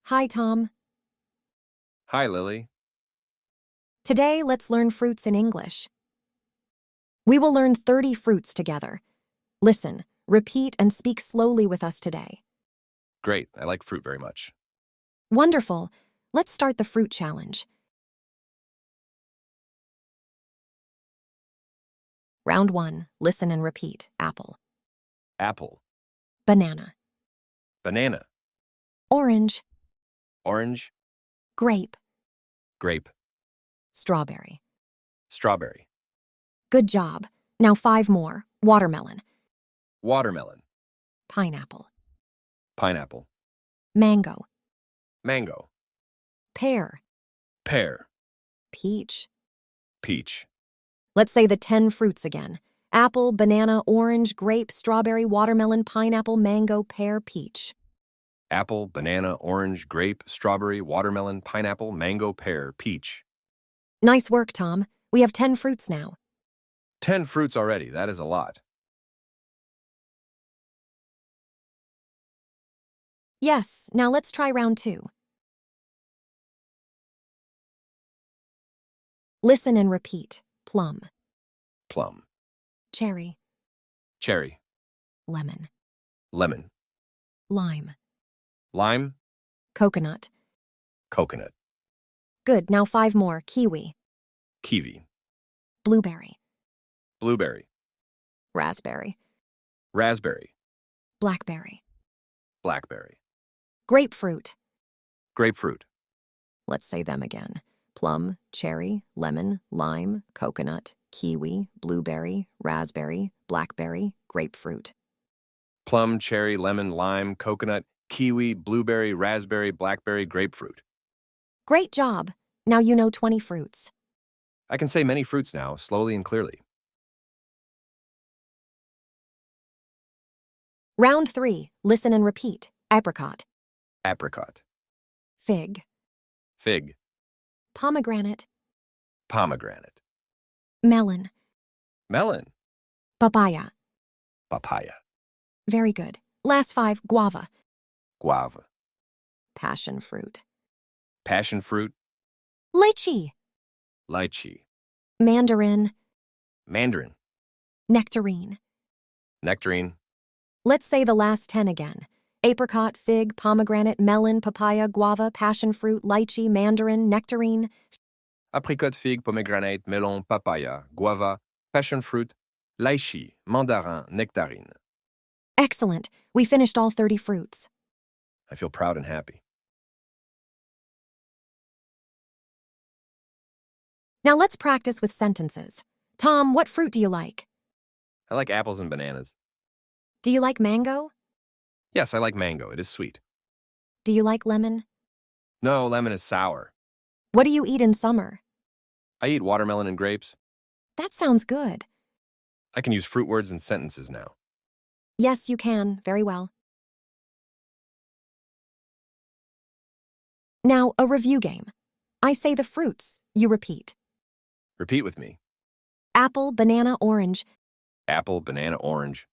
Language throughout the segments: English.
Hi, Tom. Hi, Lily. Today, let's learn fruits in English. We will learn 30 fruits together. Listen, repeat, and speak slowly with us today. Great, I like fruit very much. Wonderful. Let's start the fruit challenge. Round 1. Listen and repeat. Apple. Apple, Banana. banana, Orange. orange, Grape. grape, Strawberry. strawberry, Good job. Now 5 more. Watermelon. watermelon, Pineapple. pineapple, Mango. mango, Pear. pear, Peach. peach, Let's say the 10 fruits again. Apple, banana, orange, grape, strawberry, watermelon, pineapple, mango, pear, peach. apple, banana, orange, grape, strawberry, watermelon, pineapple, mango, pear, peach. Nice work, Tom. We have 10 fruits now. 10 fruits already, that is a lot. Yes, now let's try round 2. Listen and repeat. Plum. Plum, Cherry. cherry, Lemon. lemon, Lime. lime, Coconut. coconut, Good, now 5 more. Kiwi. kiwi, Blueberry. blueberry, Raspberry. raspberry, Blackberry. blackberry, Grapefruit. grapefruit, Let's say them again. Plum, cherry, lemon, lime, coconut, kiwi, blueberry, raspberry, blackberry, grapefruit. plum, cherry, lemon, lime, coconut, kiwi, blueberry, raspberry, blackberry, grapefruit. Great job! Now you know 20 fruits. I can say many fruits now, slowly and clearly. Round 3. Listen and repeat. Apricot. Apricot, Fig. fig, Pomegranate. pomegranate, Melon. melon, Papaya. papaya, Very good. Last 5. Guava. guava, Passion fruit. passion fruit, Lychee. lychee, Mandarin. mandarin, Nectarine. nectarine, Let's say the last 10 again. Apricot, fig, pomegranate, melon, papaya, guava, passion fruit, lychee, mandarin, nectarine. apricot, fig, pomegranate, melon, papaya, guava, passion fruit, lychee, mandarin, nectarine. Excellent. We finished all 30 fruits. I feel proud and happy. Now let's practice with sentences. Tom, what fruit do you like? I like apples and bananas. Do you like mango? Yes, I like mango. It is sweet. Do you like lemon? No, lemon is sour. What do you eat in summer? I eat watermelon and grapes. That sounds good. I can use fruit words in sentences now. Yes, you can. Very well. Now, a review game. I say the fruits. You repeat. Repeat with me. Apple, banana, orange. Apple, banana, orange.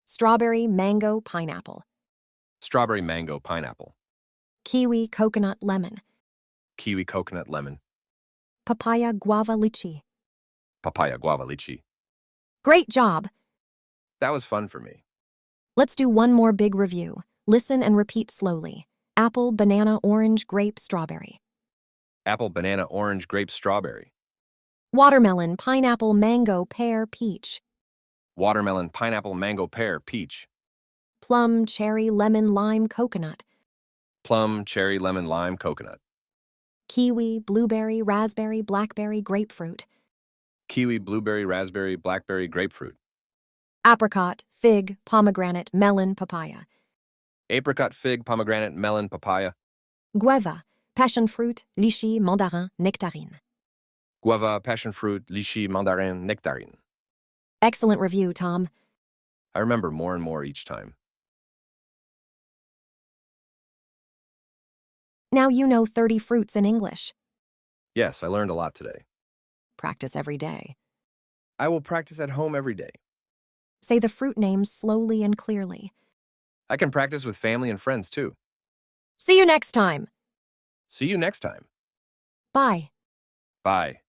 Strawberry, mango, pineapple. Strawberry, mango, pineapple. Kiwi, coconut, lemon. Kiwi, coconut, lemon. Papaya, guava, lychee. Papaya, guava, lychee. Great job! That was fun for me. Let's do one more big review. Listen and repeat slowly. Apple, banana, orange, grape, strawberry. Apple, banana, orange, grape, strawberry. Watermelon, pineapple, mango, pear, peach. Watermelon, pineapple, mango, pear, peach. Plum, cherry, lemon, lime, coconut. Plum, cherry, lemon, lime, coconut. Kiwi, blueberry, raspberry, blackberry, grapefruit. Kiwi, blueberry, raspberry, blackberry, grapefruit. Apricot, fig, pomegranate, melon, papaya. Apricot, fig, pomegranate, melon, papaya. Guava, passion fruit, lychee, mandarin, nectarine. Guava, passion fruit, lychee, mandarin, nectarine. Excellent review, Tom. I remember more and more each time. Now you know 30 fruits in English. Yes, I learned a lot today. Practice every day. I will practice at home every day. Say the fruit names slowly and clearly. I can practice with family and friends too. See you next time. See you next time. Bye. Bye.